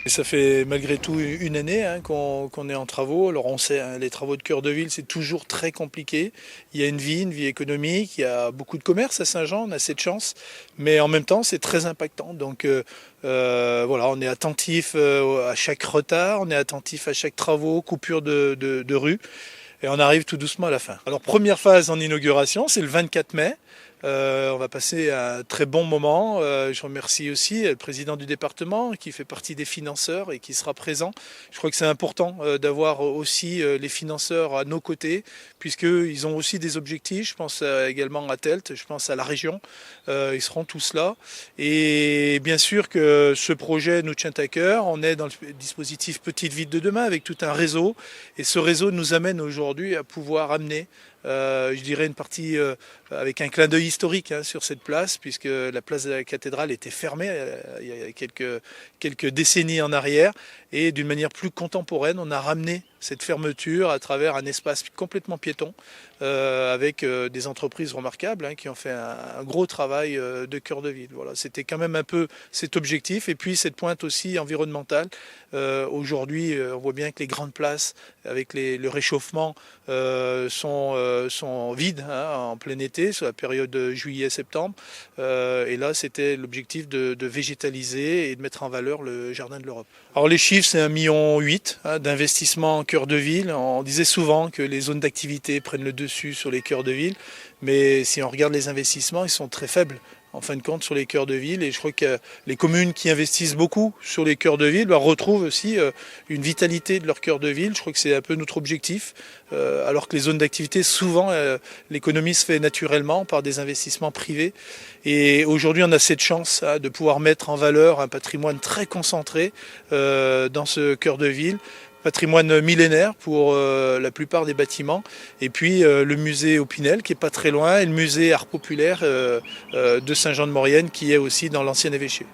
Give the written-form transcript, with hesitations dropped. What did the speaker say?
Et ça fait malgré tout une année qu'on est en travaux. Alors on sait, les travaux de cœur de ville, c'est toujours très compliqué. Il y a une vie économique, il y a beaucoup de commerce à Saint-Jean, on a cette chance, mais en même temps c'est très impactant. Donc voilà, on est attentif à chaque retard, on est attentif à chaque travaux, coupure de rue, et on arrive tout doucement à la fin. Alors première phase en inauguration, c'est le 24 mai. On va passer un très bon moment. Je remercie aussi le président du département qui fait partie des financeurs et qui sera présent. Je crois que c'est important d'avoir aussi les financeurs à nos côtés, puisqu'ils ont aussi des objectifs. Je pense également à Telt, je pense à la région. Ils seront tous là. Et bien sûr que ce projet nous tient à cœur. On est dans le dispositif Petite Ville de demain avec tout un réseau. Et ce réseau nous amène aujourd'hui à pouvoir amener je dirais une partie avec un clin d'œil historique sur cette place, puisque la place de la cathédrale était fermée il y a quelques décennies en arrière, et d'une manière plus contemporaine, on a ramené cette fermeture à travers un espace complètement piéton, avec des entreprises remarquables qui ont fait un gros travail de cœur de ville. Voilà, c'était quand même un peu cet objectif, et puis cette pointe aussi environnementale. Aujourd'hui, on voit bien que les grandes places, avec le réchauffement, sont vides en plein été, sur la période de juillet-septembre. Et là, c'était l'objectif de végétaliser et de mettre en valeur le jardin de l'Europe. Alors les chiffres, c'est 1,8 million d'investissement en cœur de ville. On disait souvent que les zones d'activité prennent le dessus sur les cœurs de ville, mais si on regarde les investissements, ils sont très faibles en fin de compte sur les cœurs de ville, et je crois que les communes qui investissent beaucoup sur les cœurs de ville retrouvent aussi une vitalité de leur cœur de ville. Je crois que c'est un peu notre objectif, alors que les zones d'activité, souvent l'économie se fait naturellement par des investissements privés, et aujourd'hui on a cette chance de pouvoir mettre en valeur un patrimoine très concentré dans ce cœur de ville. Patrimoine millénaire pour la plupart des bâtiments, et puis le musée Opinel qui est pas très loin, et le musée art populaire de Saint-Jean-de-Maurienne qui est aussi dans l'ancien évêché.